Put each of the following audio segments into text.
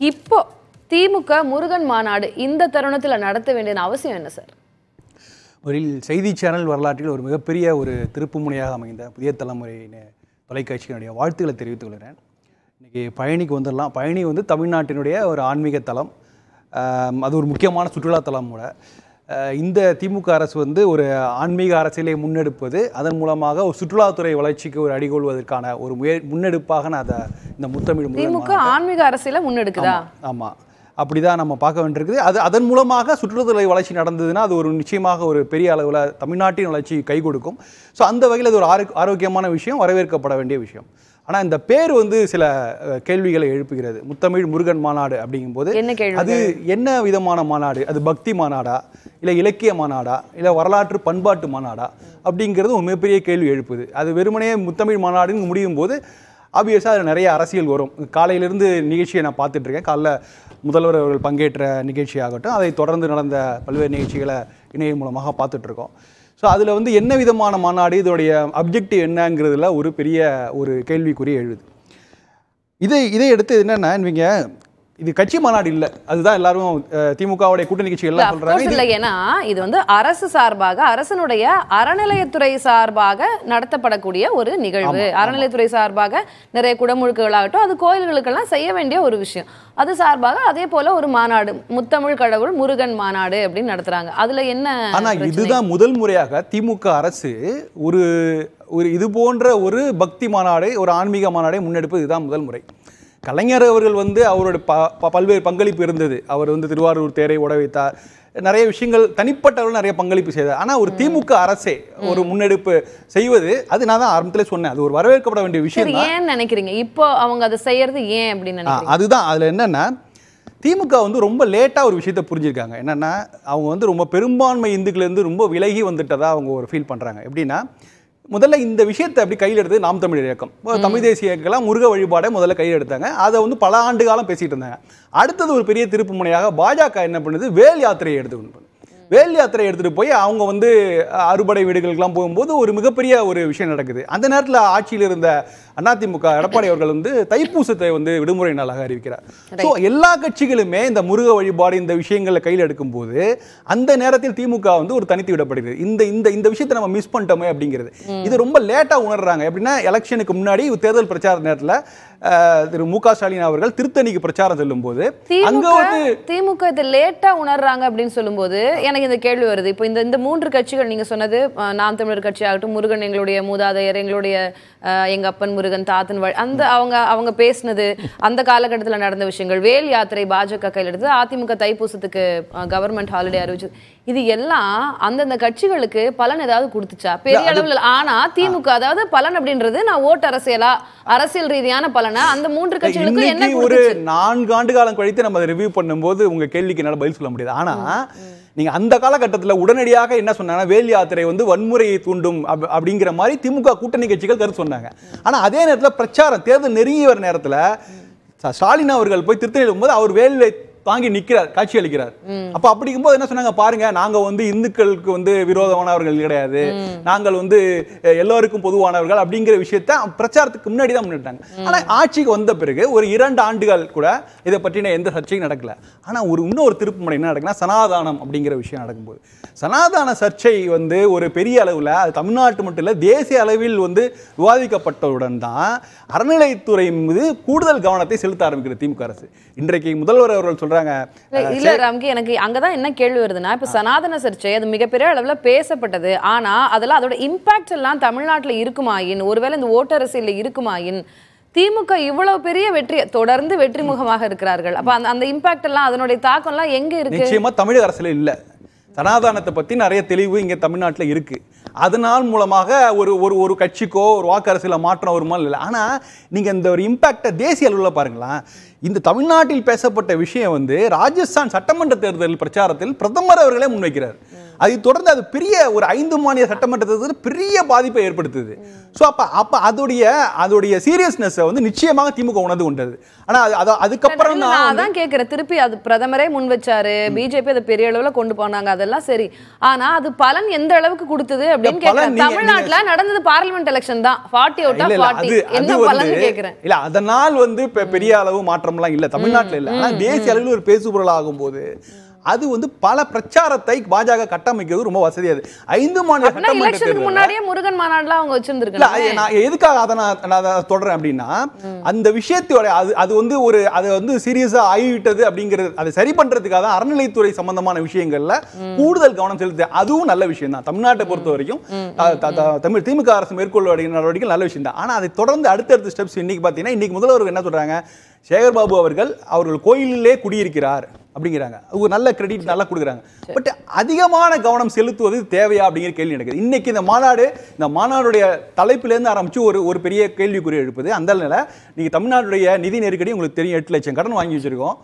இப்போ திமுக முருகன் மாநாடு இந்த தருணத்தில் நடத்த வேண்டிய அவசியம் என்ன சார்? ஒரு செய்தி சேனல் வரலாற்றில் ஒரு மிகப்பெரிய ஒரு திருப்புமுனையாக அமைந்த புதிய தலைமுறை தொலைக்காட்சியினுடைய வாழ்த்துக்களை தெரிவித்துக் கொள்கிறேன். இன்றைக்கி பழனிக்கு வந்துடலாம். பழனி வந்து தமிழ்நாட்டினுடைய ஒரு ஆன்மீக தலம், அது ஒரு முக்கியமான சுற்றுலாத்தலம் கூட. இந்த திமுக அரசு வந்து ஒரு ஆன்மீக அரசியலை முன்னெடுப்பது, அதன் மூலமாக ஒரு சுற்றுலாத்துறை வளர்ச்சிக்கு ஒரு அடிகொள்வதற்கான ஒரு நிப்பாக நான் அதை இந்த முத்தமிழ் திமுக ஆன்மீக அரசியலை முன்னெடுக்குதா? ஆமாம், அப்படி தான் நம்ம பார்க்க வேண்டியிருக்குது. அதன் மூலமாக சுற்றுலாத்துறை வளர்ச்சி நடந்ததுன்னா அது ஒரு நிச்சயமாக ஒரு பெரிய அளவில் தமிழ்நாட்டின் வளர்ச்சி கை கொடுக்கும். ஸோ அந்த வகையில் அது ஒரு ஆரோக்கியமான விஷயம், வரவேற்கப்பட வேண்டிய விஷயம். ஆனால் இந்த பேர் வந்து சில கேள்விகளை எழுப்புகிறது. முத்தமிழ் முருகன் மாநாடு அப்படிங்கும்போது அது என்ன விதமான மாநாடு? அது பக்தி மாநாடா, இல்லை இலக்கிய மாநாடா, இல்லை வரலாற்று பண்பாட்டு மாநாடா அப்படிங்கிறது ஒரு மிகப்பெரிய கேள்வி எழுப்புது. அது வெறுமனே முத்தமிழ் மாநாடுன்னு முடியும் போது ஆப்வியஸாக அதில் நிறைய அரசியல் வரும். காலையிலிருந்து நிகழ்ச்சியை நான் பார்த்துட்ருக்கேன். காலைல முதல்வர் அவர்கள் பங்கேற்ற நிகழ்ச்சியாகட்டும், அதை தொடர்ந்து நடந்த பல்வேறு நிகழ்ச்சிகளை இணையம் மூலமாக பார்த்துட்ருக்கோம். ஸோ அதில் வந்து என்ன விதமான மாநாடு, இதோடைய அப்ஜெக்டிவ் என்னங்கிறதுல ஒரு பெரிய ஒரு கேள்விக்குறி எழுது. இதை எடுத்து என்னென்னா, இவங்க இது கட்சி மாநாடு இல்லை, அதுதான் எல்லாரும் திமுகவுடைய கூட்டணி கட்சி எல்லாம் சொல்றாங்க. ஏன்னா இது வந்து அரசு சார்பாக, அரசனுடைய அறநிலையத்துறை சார்பாக நடத்தப்படக்கூடிய ஒரு நிகழ்வு. அறநிலையத்துறை சார்பாக நிறைய குடமுழுக்குகளாகட்டும், அது கோயில்களுக்கெல்லாம் செய்ய வேண்டிய ஒரு விஷயம். அது சார்பாக அதே போல ஒரு மாநாடு, முத்தமிழ் கடவுள் முருகன் மாநாடு அப்படின்னு நடத்துறாங்க. அதுல என்ன? ஆனா இதுதான் முதல் முறையாக திமுக அரசு ஒரு இது போன்ற ஒரு பக்தி மாநாடு, ஒரு ஆன்மீக மாநாடை முன்னெடுப்பது இதுதான் முதல் முறை. கலைஞர் அவர்கள் வந்து அவரோட பல்வேறு பங்களிப்பு இருந்தது. அவர் வந்து திருவாரூர் தேரை உட வைத்தார், நிறைய விஷயங்கள் தனிப்பட்டவர்கள் நிறைய பங்களிப்பு செய்தார். ஆனால் ஒரு திமுக அரசே ஒரு முன்னெடுப்பு செய்வது, அது நான் தான் ஆரம்பத்திலே சொன்னேன், அது ஒரு வரவேற்கப்பட வேண்டிய விஷயம். ஏன் நினைக்கிறீங்க இப்போ அவங்க அதை செய்யறது ஏன் அப்படின்னு? அதுதான் அதில் என்னன்னா, திமுக வந்து ரொம்ப லேட்டாக ஒரு விஷயத்தை புரிஞ்சிருக்காங்க. என்னென்னா, அவங்க வந்து ரொம்ப பெரும்பான்மை இந்துக்களிலிருந்து ரொம்ப விலகி வந்துட்டதாக அவங்க ஒரு ஃபீல் பண்ணுறாங்க. எப்படின்னா, முதல்ல இந்த விஷயத்தை அப்படி கையில் எடுத்து நாம் தமிழர் இயக்கம், தமிழ் தேசிய இயக்கம் முருக வழிபாடை முதல்ல கையில் எடுத்தாங்க. அதை வந்து பல ஆண்டு காலம் பேசிகிட்டு இருந்தாங்க. அடுத்தது ஒரு பெரிய திருப்பு முனையாக பாஜக என்ன பண்ணுது, வேல் யாத்திரையை எடுத்துக்கணும். வேல் யாத்திரை எடுத்துகிட்டு போய் அவங்க வந்து அறுபடை வீடுகளுக்கெல்லாம் போகும்போது ஒரு மிகப்பெரிய ஒரு விஷயம் நடக்குது. அந்த நேரத்தில் ஆட்சியில் இருந்த அதிமுக எடப்பாடி அவர்கள் வந்து தைப்பூசத்தை வந்து விடுமுறை நாளாக அறிவிக்கிறார். ஸோ எல்லா கட்சிகளுமே இந்த முருக வழிபாடு இந்த விஷயங்களை கையில் எடுக்கும்போது அந்த நேரத்தில் திமுக வந்து ஒரு தனித்து விடப்படுகிறது. இந்த விஷயத்தை நம்ம மிஸ் பண்ணிட்டோமே அப்படிங்கிறது இது ரொம்ப லேட்டாக உணர்றாங்க. எப்படின்னா, எலெக்ஷனுக்கு முன்னாடி தேர்தல் பிரச்சார நேரத்தில் திரு மு.க. ஸ்டாலின் அவர்கள் திருத்தணிக்கு பிரச்சாரம் செல்லும் போது அங்க வந்து திமுக இதை லேட்டா உணர்றாங்க அப்படின்னு சொல்லும்போது எனக்கு இந்த கேள்வி வருது. இப்போ இந்த மூன்று கட்சிகள் நீங்க சொன்னது, நாம் தமிழர் கட்சி ஆகட்டும், முருகன் எங்களுடைய மூதாதையர், எங்களுடைய எங்க அப்பன் முருகன் தாத்தன் அந்த அவங்க பேசினது, அந்த காலகட்டத்தில் நடந்த விஷயங்கள், வேல் யாத்திரை பாஜக கையில் எடுத்து, அதிமுக தைப்பூசத்துக்கு கவர்மெண்ட் ஹாலிடே அறிவிச்சது, இது எல்லாம் அந்தந்த கட்சிகளுக்கு பலன் ஏதாவது கொடுத்துச்சா பெரிய அளவில்? ஆனா திமுக அதாவது பலன் அப்படின்றது நான் ஓட்டு அரசியலா, அரசியல் ரீதியான பலனா அந்த மூன்று கட்சிகளுக்கு என்ன ஒரு 4 ஆண்டு காலம் கழித்து நம்ம அதை ரிவ்யூ பண்ணும்போது உங்க கேள்விக்கு என்னால பதில் சொல்ல முடியாது. ஆனா நீங்க அந்த காலகட்டத்தில் உடனடியாக என்ன சொன்னாங்க, வேல் யாத்திரை வந்து வன்முறையை தூண்டும் அப்படிங்கிற மாதிரி திமுக கூட்டணி கட்சிகள் கருத்து சொன்னாங்க. ஆனா அதே நேரத்தில் பிரச்சாரம் தேர்தல் நெருங்கிய வர நேரத்தில் ஸ்டாலின் அவர்கள் போய் திருத்தணியில் போகும்போது அவர் வேலை தாங்கி நிற்கிறார், காட்சி அளிக்கிறார். அப்ப அப்படிங்கும்போது என்ன சொன்னாங்க, பாருங்க நாங்க வந்து இந்துக்களுக்கு வந்து விரோதமானவர்கள் கிடையாது, நாங்கள் வந்து எல்லோருக்கும் பொதுவானவர்கள் அப்படிங்கிற விஷயத்த பிரச்சாரத்துக்கு முன்னாடி தான் முன்னிட்டாங்க. ஆனா ஆட்சிக்கு வந்த பிறகு ஒரு 2 ஆண்டுகள் கூட இதை பற்றின எந்த சர்ச்சையும் நடக்கல. ஆனா இன்னொரு திருப்புமுனை என்ன நடக்குன்னா, சனாதானம் அப்படிங்கிற விஷயம் நடக்கும்போது சனாதான சர்ச்சை வந்து ஒரு பெரிய அளவில் அது தமிழ்நாட்டு மட்டும் இல்லை தேசிய அளவில் வந்து விவாதிக்கப்பட்டவுடன் தான் அறநிலையத்துறை மீது கூடுதல் கவனத்தை செலுத்த ஆரம்பிக்கிறது திமுக அரசு. இன்றைக்கு முதல்வர் அவர்கள் சொல்றாங்க, இல்ல ராம்கி, எனக்கு அங்கதான் என்ன கேள்வி வருதுன்னா, இப்ப சனாதன சர்ச்சை அது மிகப்பெரிய அளவுல பேசப்பட்டது. ஆனா அதெல்லாம் அதோட இம்பாக்ட் எல்லாம் தமிழ்நாட்டுல இருக்குமாயின், ஒருவேளை இந்த ஓட்டரசியல்ல இருக்குமாயின், திமுக இவ்வளவு பெரிய வெற்றி தொடர்ந்து வெற்றி முகமாக இருக்கிறார்கள். அப்ப அந்த இம்பாக்ட் எல்லாம் அதனுடைய தாக்கம் எல்லாம் எங்க இருக்கு? நிச்சயமா தமிழக அரசுல இல்ல. சனாதானத்தை பத்தி நிறைய தெளிவு இங்க தமிழ்நாட்டில் இருக்கு. அதனால் மூலமாக ஒரு கட்சிக்கோ ஒரு வாக்கு அரசியல மாற்றம் வருமா இல்லை. ஆனா நீங்க இந்த ஒரு இம்பாக்டை தேசிய அளவில் பாருங்களா. இந்த தமிழ்நாட்டில் பேசப்பட்ட விஷயம் வந்து ராஜஸ்தான் சட்டமன்ற தேர்தல் பிரச்சாரத்தில் பிரதமர் அவர்களே முன்வைக்கிறார். அதை தொடர்ந்து அது பெரிய ஒரு 5 மாநில சட்டமன்ற தேர்தல் பெரிய பாதிப்பை ஏற்படுத்துது. ஸோ அப்ப அதோடைய சீரியஸ்னஸ் வந்து நிச்சயமாக திமுக உணர்ந்து கொண்டது. ஆனா அதுக்கப்புறம் நான் கேட்கிறேன், திருப்பி அது பிரதமரே முன் வச்சாரு, பிஜேபி அதை பெரிய அளவுல கொண்டு போனாங்க, அதெல்லாம் சரி. ஆனா அது பலன் எந்த அளவுக்கு கொடுத்தது அப்படின்னு கேட்கிறேன். தமிழ்நாட்டுல நடந்தது பார்லிமெண்ட் எலெக்ஷன் தான், 40 out of 40 என்ன பலன் கேட்கிறேன். இல்ல அதனால் வந்து பெரிய அளவு மாற்றம் மாற்றம்லாம் இல்லை, தமிழ்நாட்டில் இல்லை. ஆனால் தேசிய அளவில் ஒரு பேசுபொருள் ஆகும்போது அது வந்து பல பிரச்சாரத்தை பாஜக கட்டமைக்கிறது ரொம்ப வசதியாது. 5 மாநில எலெக்ஷனுக்கு முன்னாடியே முருகன் மாநாடுலாம் அவங்க வச்சிருந்திருக்காங்க. நான் எதுக்காக அதை தொடறேன் அப்படின்னா, அந்த விஷயத்தோட அது வந்து ஒரு அதை வந்து சீரியஸா ஆகிவிட்டது அப்படிங்கிறது, அதை சரி பண்றதுக்காக தான் அறநிலைத்துறை சம்பந்தமான விஷயங்கள்ல கூடுதல் கவனம் செலுத்து. அதுவும் நல்ல விஷயம் தான். தமிழ்நாட்டை பொறுத்த வரைக்கும் தமிழ் திமுக அரசு மேற்கொள்ள நடவடிக்கை நல்ல விஷயம் தான். ஆனா அதை தொடர்ந்து அடுத்தடுத்த ஸ்டெப்ஸ் இன்னைக்கு பாத்தீங்கன்னா, இன்னைக்கு முதல்வர் என்ன சொல்றாங்க, சேகர்பாபு அவர்கள் கோயிலிலே குடியிருக்கிறார் அப்படிங்கிறாங்க. ஒரு நல்ல கிரெடிட் நல்லா கொடுக்குறாங்க. பட் அதிகமான கவனம் செலுத்துவது தேவையா அப்படிங்கிற கேள்வி நடக்குது. இன்னைக்கு இந்த மாநாடுடைய தலைப்பிலேருந்து ஆரம்பிச்சு ஒரு பெரிய கேள்விக்குறி எழுப்புது. அந்த நிலை நீங்க தமிழ்நாட்டுடைய நிதி நெருக்கடி உங்களுக்கு தெரியும், 8 லட்சம் கடன் வாங்கி வச்சிருக்கோம்.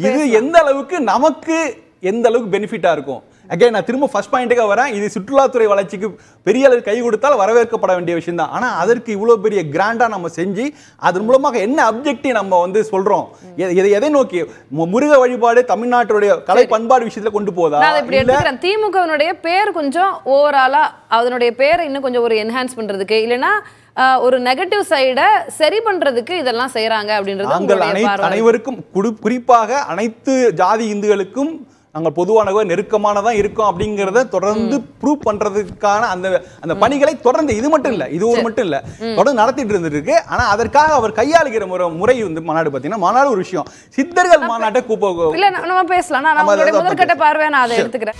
இது எந்த அளவுக்கு நமக்கு எந்த அளவுக்கு பெனிஃபிட்டா இருக்கும். அகைன் நான் திரும்ப ஃபர்ஸ்ட் பாயிண்ட்டுக்கு வரேன். இது சுற்றுலாத்துறை வளர்ச்சிக்கு பெரிய அளவு கை கொடுத்தால் வரவேற்கப்பட வேண்டிய விஷயம் தான். ஆனால் அதற்கு இவ்வளோ பெரிய கிராண்டா நம்ம செஞ்சு அதன் மூலமாக என்ன அப்ஜெக்டிவ் நம்ம வந்து சொல்றோம், எதை நோக்கி முருக வழிபாடு தமிழ்நாட்டுடைய கலை பண்பாடு விஷயத்துல கொண்டு போதா? திமுகவினுடைய பேர் கொஞ்சம் ஓவராலா அதனுடைய பேரை இன்னும் கொஞ்சம் ஒரு என்ஹான்ஸ் பண்றதுக்கு, இல்லைன்னா ஒரு நெகட்டிவ் சைடை சரி பண்றதுக்கு இதெல்லாம் செய்யறாங்க அப்படின்றது அனைவருக்கும், குறிப்பாக அனைத்து ஜாதி இந்துக்களுக்கும் நாங்கள் பொதுவானவ நெருக்கமானதான் இருக்கும் அப்படிங்கிறத தொடர்ந்து ப்ரூவ் பண்றதுக்கான அந்த பணிகளை தொடர்ந்து, இது மட்டும் இல்ல, இது ஒரு மட்டும் இல்ல, தொடர்ந்து நடத்திட்டு இருந்திருக்கு. ஆனா அதற்காக அவர் கையாளுகிற முறை வந்து மாநாடு பார்த்தீங்கன்னா, மாநாடு ஒரு விஷயம், சித்தர்கள் மாநாட்டை இல்ல நம்ம பேசலாம். நான் முதற்கட்ட பார்வை நான் அதை எடுத்துக்கிறேன்.